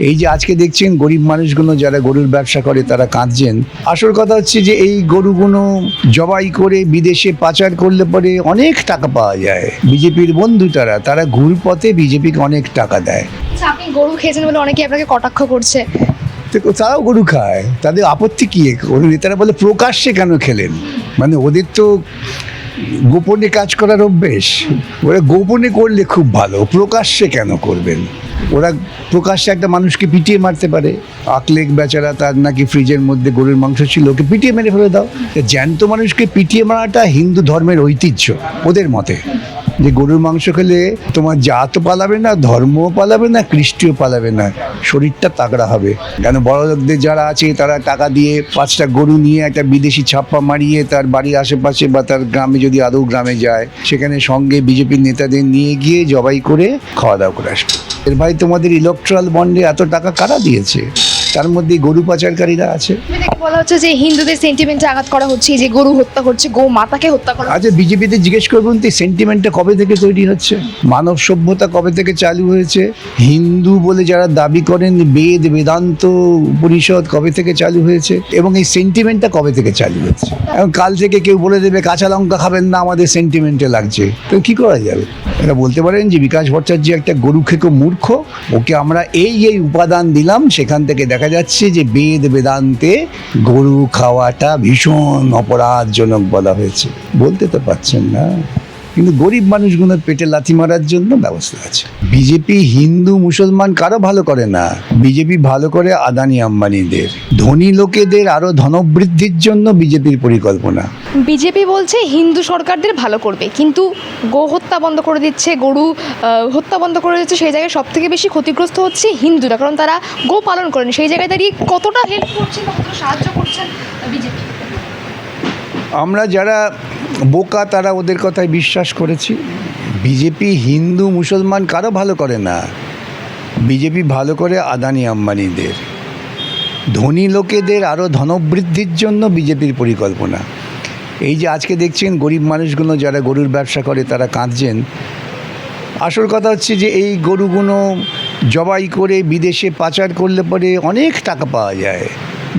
এই যে আজকে দেখছেন গরিব মানুষগুলো যারা গরুর ব্যবসা করে তারা কাঁদছেন। আসল কথা হচ্ছে যে এই গরুগুলো জবাই করে বিদেশে পাচার করলে পরে অনেক টাকা পাওয়া যায়। বিজেপির বন্ধু তারা ঘুরপথে বিজেপিকে অনেক টাকা দেয়। আচ্ছা, আপনি গরু খেয়েছেন বলে অনেকে আপনাকে কটাক্ষ করছে। তো তারাও গরু খায়, তাদের আপত্তি কি? গরু নেতারা বলে প্রকাশ্যে কেন খেলেন, মানে ওদের তো গোপনে কাজ করার অভ্যেস। ওরা গোপনে করলে খুব ভালো, প্রকাশ্যে কেন করবেন? ওরা প্রকাশ্যে একটা মানুষকে পিটিয়ে মারতে পারে। আকলেক বেচারা, তার নাকি ফ্রিজের মধ্যে গরুর মাংস ছিল, ওকে পিটিয়ে মেরে ফেলে দাও। জ্যান্ত মানুষকে পিটিয়ে মারাটা হিন্দু ধর্মের ঐতিহ্য ওদের মতে, যে গরুর মাংস খেলে তোমার জাতও পালাবে না, ধর্মও পালাবে না, কৃষ্টিও পালাবে না, শরীরটা তাগড়া হবে। কেন বড় লোকদের যারা আছে তারা টাকা দিয়ে 5টা গরু নিয়ে একটা বিদেশি ছাপ্পা মারিয়ে তার বাড়ির আশেপাশে বা তার গ্রামে, যদি আদৌ গ্রামে যায়, সেখানে সঙ্গে বিজেপির নেতাদের নিয়ে গিয়ে জবাই করে খাওয়া দাওয়া করে আসবে। এর ভাই তোমাদের ইলেকট্রাল বন্ডে এত টাকা কারা দিয়েছে? তার মধ্যে গরু পাচারকারীরা আছে। বলা হচ্ছে যে হিন্দুদের সেন্টিমেন্টে আঘাত করা হচ্ছে, যে গরু হত্যা করছে, গো মাতাকে হত্যা করা। আচ্ছা, বিজেপিতে জিজ্ঞেস করবেন তো সেন্টিমেন্টটা কবে থেকে তৈরি হচ্ছে, মানব সভ্যতা কবে থেকে চালু হয়েছে, হিন্দু বলে যারা দাবি করেন বেদ বেদান্ত উপনিষদ কবে থেকে চালু হয়েছে, এবং এই সেন্টিমেন্টটা কবে থেকে চালু হয়েছে। এবং কাল থেকে কেউ বলে দেবে কাঁচা লঙ্কা খাবেন না, আমাদের সেন্টিমেন্টে লাগছে, তো কি করা যাবে? এটা বলতে পারেন যে বিকাশ ভট্টাচার্য একটা গরু খেকো মূর্খ, ওকে আমরা এই উপাদান দিলাম, সেখান থেকে দেখা যাচ্ছে যে বেদ বেদান্তে গরু খাওয়াটা ভীষণ অপরাধজনক বলা হয়েছে। বলতে তো পারছেন না, কিন্তু গরিব মানুষগুলোর পেটে লাথি মারার জন্য ব্যবস্থা আছে। বিজেপি হিন্দু মুসলমান কারো ভালো করে না, বিজেপি ভালো করে আদানি আম্বানিদের, ধনী লোকেদের আরো ধনবৃদ্ধির জন্য বিজেপির পরিকল্পনা। বিজেপি বলছে হিন্দু সরকারদের ভালো করবে, কিন্তু গো হত্যা বন্ধ করে দিচ্ছে, গরু হত্যা বন্ধ করে দিচ্ছে। সেই জায়গায় সব থেকে বেশি ক্ষতিগ্রস্ত হচ্ছে হিন্দুরা, কারণ তারা গো পালন করেন। সেই জায়গায় দাঁড়িয়ে কতটা হেল্প করছেন, কতটা সাহায্য করছেন বিজেপি? আমরা যারা বোকা তারা ওদের কথায় বিশ্বাস করেছি। বিজেপি হিন্দু মুসলমান কারো ভালো করে না, বিজেপি ভালো করে আদানি আম্বানিদের, ধনী লোকেদের আরও ধনবৃদ্ধির জন্য বিজেপির পরিকল্পনা। এই যে আজকে দেখছেন গরিব মানুষগুলো যারা গরুর ব্যবসা করে তারা কাঁদছেন। আসল কথা হচ্ছে যে এই গরুগুলো জবাই করে বিদেশে পাচার করলে পরে অনেক টাকা পাওয়া যায়।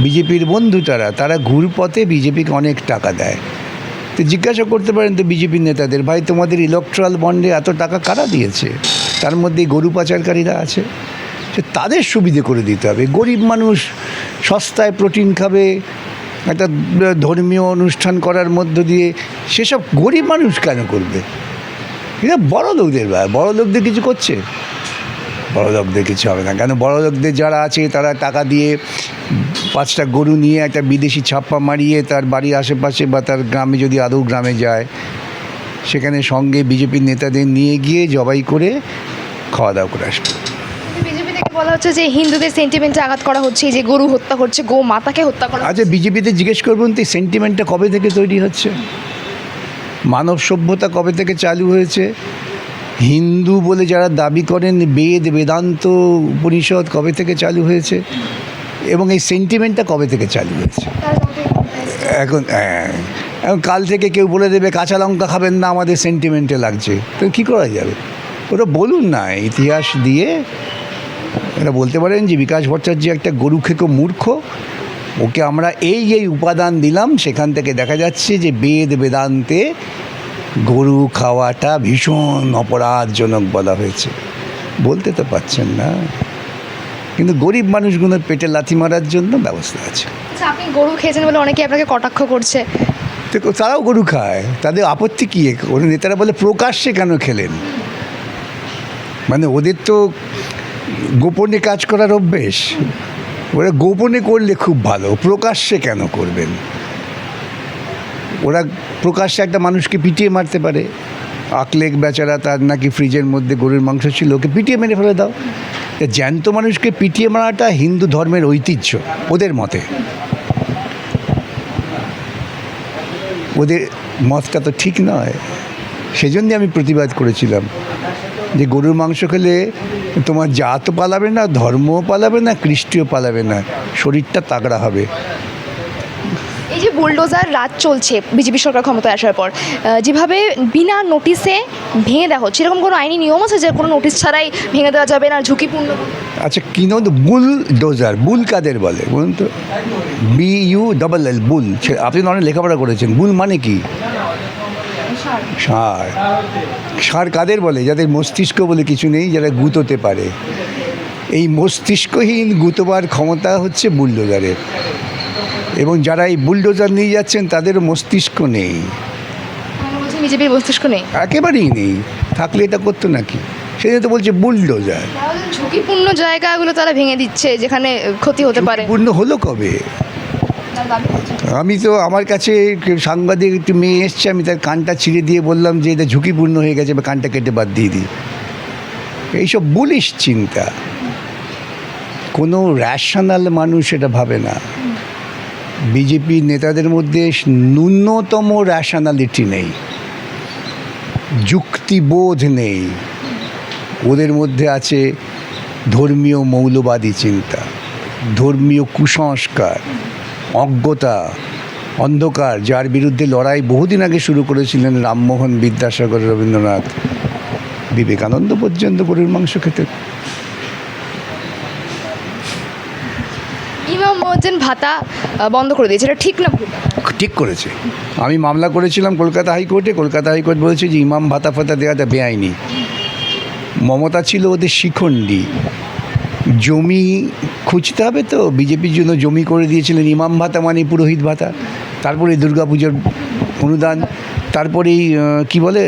বিজেপির বন্ধু তারা ঘুরপথে বিজেপিকে অনেক টাকা দেয়। তো জিজ্ঞাসা করতে পারেন তো বিজেপির নেতাদের, ভাই তোমাদের ইলেকট্রাল বন্ডে এত টাকা কারা দিয়েছে? তার মধ্যে গরু পাচারকারীরা আছে। তাদের সুবিধে করে দিতে হবে। গরিব মানুষ সস্তায় প্রোটিন খাবে, একটা ধর্মীয় অনুষ্ঠান করার মধ্য দিয়ে, সেসব গরিব মানুষ কেন করবে? এটা বড় লোকদের, বড় লোকদের কিছু করছে, বড় লোকদের কিছু হবে না। কেন বড় লোকদের যারা আছে তারা টাকা দিয়ে 5টা গরু নিয়ে একটা বিদেশি ছাপ্পা মারিয়ে তার বাড়ির আশেপাশে বা তার গ্রামে, যদি আদৌ গ্রামে যায়, সেখানে সঙ্গে বিজেপির নেতাদের নিয়ে গিয়ে জবাই করে খাওয়া দাওয়া করে আসবে। বিজেপি থেকে বলা হচ্ছে যে হিন্দুদের সেন্টিমেন্টে আঘাত করা হচ্ছে, যে গরু হত্যা করছে, গো মাতাকে হত্যা করা। আচ্ছা, বিজেপিতে জিজ্ঞেস করবেন তো সেন্টিমেন্টটা কবে থেকে তৈরি হচ্ছে, মানব সভ্যতা কবে থেকে চালু হয়েছে, হিন্দু বলে যারা দাবি করেন বেদ বেদান্ত উপনিষদ কবে থেকে চালু হয়েছে, এবং এই সেন্টিমেন্টটা কবে থেকে চালু হয়েছে। এখন কাল থেকে কেউ বলে দেবে কাঁচা লঙ্কা খাবেন না, আমাদের সেন্টিমেন্টে লাগছে, তো কী করা যাবে? ওরা বলুন না, ইতিহাস দিয়ে এটা বলতে পারেন যে বিকাশ ভট্টাচার্য একটা গরু খেকো মূর্খ, ওকে আমরা এই উপাদান দিলাম, সেখান থেকে দেখা যাচ্ছে যে বেদ বেদান্তে গরু খাওয়াটা ভীষণ অপরাধজনক বলা হয়েছে। বলতে তো পারছেন না, কিন্তু গরিব মানুষগুলোর পেটে লাথি মারার জন্য ব্যবস্থা আছে। আচ্ছা, আপনি গরু খেয়েছেন বলে অনেকে আপনাকে কটাক্ষ করছে। তো তারাও গরু খায়, তাদের আপত্তি কী? ওর নেতারা বলে প্রকাশ্যে কেন খেলেন, মানে ওদের তো গোপনে কাজ করার অভ্যেস। ওরা গোপনে করলে খুব ভালো, প্রকাশ্যে কেন করবেন? ওরা প্রকাশ্যে একটা মানুষকে পিটিয়ে মারতে পারে। আকলেক বেচারা, তার নাকি ফ্রিজের মধ্যে গরুর মাংস ছিল, ওকে পিটিয়ে মেরে ফেলে দাও। জ্যান্ত মানুষকে পিটিয়ে মারাটা হিন্দু ধর্মের ঐতিহ্য ওদের মতে। ওদের মতটা তো ঠিক নয়, সেজন্যই আমি প্রতিবাদ করেছিলাম যে গরুর মাংস খেলে তোমার জাতও পালাবে না, ধর্মও পালাবে না, কৃষ্টিও পালাবে না, শরীরটা তাগড়া হবে। এই যে বুলডোজার রাজ চলছে বিজেপি সরকার ক্ষমতায় আসার পর, যেভাবে বিনা নোটিশে ভেঙে দেওয়া হচ্ছে, এরকম কোনো আইনি নিয়ম আছে যে কোনো নোটিশ ছাড়াই ভেঙে দেওয়া যাবে না, ঝুঁকিপূর্ণ? আচ্ছা কি নাম তো বুলডোজার, বুল কাদের বলে বলুন তো? BULL বুল। আপনি অনেক লেখাপড়া করেছেন। বুল মানে কি? ষাঁড়। ষাঁড় কাদের বলে? যাদের মস্তিষ্ক বলে কিছু নেই, যারা গুঁতোতে পারে। এই মস্তিষ্কহীন গুঁতোবার ক্ষমতা হচ্ছে বুলডোজারের, এবং যারা এই বুলডোজার নিয়ে যাচ্ছেন তাদেরও মস্তিষ্ক নেই, বিজেপির মস্তিষ্ক নেই, একেবারেই নেই। থাকলে এটা করতো নাকি? সেই জন্য তো বলছে বুলডোজার। ঝুঁকিপূর্ণ জায়গাগুলো তারা ভেঙে দিচ্ছে যেখানে ক্ষতি হতে পারে। পূর্ণ হলো কবে? আমি তো, আমার কাছে সাংবাদিক একটু মেয়ে এসছে, আমি তার কানটা ছিঁড়ে দিয়ে বললাম যে এটা ঝুঁকিপূর্ণ হয়ে গেছে, বা কানটা কেটে বাদ দিয়ে দিই। এইসব বুলিশ চিন্তা। কোনো র্যাশনাল মানুষ এটা ভাবে না। বিজেপির নেতাদের মধ্যে ন্যূনতম র্যাশনালিটি নেই, যুক্তিবোধ নেই। ওদের মধ্যে আছে ধর্মীয় মৌলবাদী চিন্তা, ধর্মীয় কুসংস্কার, অজ্ঞতা, অন্ধকার, যার বিরুদ্ধে লড়াই বহুদিন আগে শুরু করেছিলেন রামমোহন, বিদ্যাসাগর, রবীন্দ্রনাথ, বিবেকানন্দ পর্যন্ত গরুর মাংস খেতে। ইমাম মহাজন ভাতা বন্ধ করে দিয়েছে, এটা ঠিক না ভুল? ঠিক করেছে। আমি মামলা করেছিলাম কলকাতা হাইকোর্টে। কলকাতা হাইকোর্ট বলেছে যে ইমাম ভাতা ফাতা দেওয়াটা বেআইনি। মমতা ছিল ওদের শিখণ্ডী। জমি খুঁজতে হবে তো, বিজেপির জন্য জমি করে দিয়েছিলেন। ইমাম ভাতা মানে পুরোহিত ভাতা, তারপরে দুর্গাপুজোর অনুদান, তারপরেই কি বলে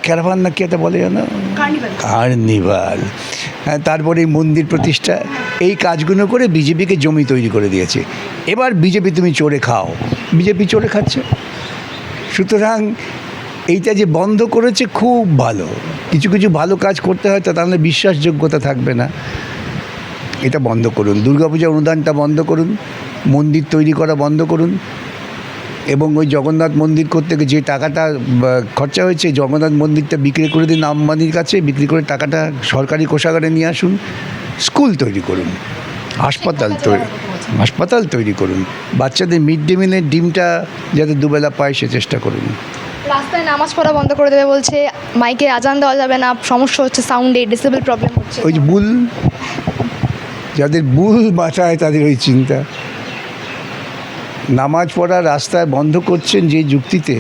ক্যারাভান না কি একটা বলে জানো, কার্নিভাল, হ্যাঁ, তারপরে মন্দির প্রতিষ্ঠা। এই কাজগুলো করে বিজেপিকে জমি তৈরি করে দিয়েছে। এবার বিজেপি তুমি চড়ে খাও, বিজেপি চড়ে খাচ্ছে। সুতরাং এইটা যে বন্ধ করেছে খুব ভালো। কিছু কিছু ভালো কাজ করতে হয়, তা তাহলে বিশ্বাসযোগ্যতা থাকবে না। এটা বন্ধ করুন, দুর্গাপূজার অনুদানটা বন্ধ করুন, মন্দির তৈরি করা বন্ধ করুন, এবং ওই জগন্নাথ মন্দির করতে গিয়ে যে টাকাটা খরচা হয়েছে, জগন্নাথ মন্দিরটা বিক্রি করে দিন আম্বানির কাছে, বিক্রি করে টাকাটা সরকারি কোষাগারে নিয়ে আসুন। স্কুল তৈরি করুন, হাসপাতাল তৈরি করুন, বাচ্চাদের মিড ডে মিলের ডিমটা যাতে দুবেলা পায় সে চেষ্টা করুন। রাস্তায় নামাজ পড়া বন্ধ করে দেবে বলছে, মাইকে আজান দেওয়া যাবে না, সমস্যা হচ্ছে সাউন্ডে, ডিসেবল প্রবলেম হচ্ছে। ওই যে বুল, যাদের বুল মাথায় তাদের ওই চিন্তা। নামাজ পড়া রাস্তায় বন্ধ করছেন যে যুক্তিতে,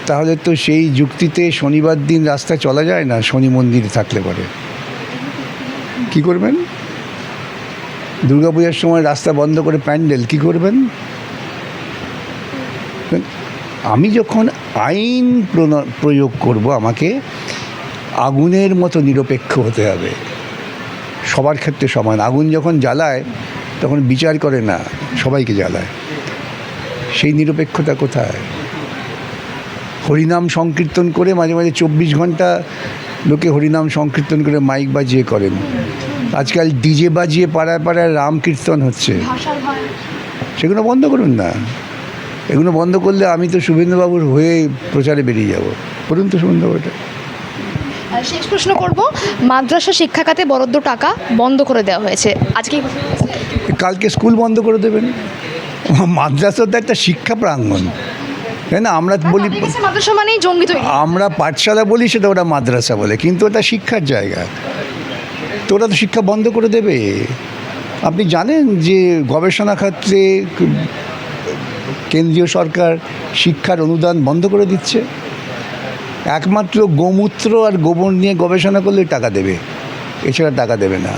তাহলে তো সেই যুক্তিতে শনিবার দিন রাস্তায় চলা যায় না, শনি মন্দির থাকলে পরে কী করবেন? দুর্গাপূজার সময় রাস্তা বন্ধ করে প্যান্ডেল কী করবেন? আমি যখন আইন প্রয়োগ করব, আমাকে আগুনের মতো নিরপেক্ষ হতে হবে, সবার ক্ষেত্রে সমান। আগুন যখন জ্বালায় তখন বিচার করে না, সবাইকে জ্বালায়। সেই নিরপেক্ষতা কোথায়? হরিনাম সংকীর্তন করে মাঝে মাঝে 24 ঘন্টা লোকে হরিনাম সংকীর্তন করে মাইক বাজিয়ে করেন। আজকাল ডিজে বাজিয়ে পাড়ায় পাড়ায় রাম কীর্তন হচ্ছে। সেগুলো বন্ধ করুন না। এগুলো বন্ধ করলে আমি তো শুভেন্দুবাবুর হয়ে প্রচারে বেরিয়ে যাব। বলুন তো শুভেন্দুবাবুটা। শেষ প্রশ্ন করব, মাদ্রাসা শিক্ষা খাতে বরাদ্দ টাকা বন্ধ করে দেওয়া হয়েছে, আজকে কালকে স্কুল বন্ধ করে দেবেন। মাদ্রাসা তো একটা শিক্ষা প্রাঙ্গণ, তাই না? আমরা বলি মাদ্রাসা মানেই জঙ্গি তৈরি, আমরা পাঠশালা বলি, সেটা ওরা মাদ্রাসা বলে, কিন্তু ওটা শিক্ষার জায়গা। তো ওরা তো শিক্ষা বন্ধ করে দেবে। আপনি জানেন যে গবেষণা ক্ষেত্রে কেন্দ্রীয় সরকার শিক্ষার অনুদান বন্ধ করে দিচ্ছে। একমাত্র গোমূত্র আর গোবর নিয়ে গবেষণা করলে টাকা দেবে, এছাড়া টাকা দেবে না।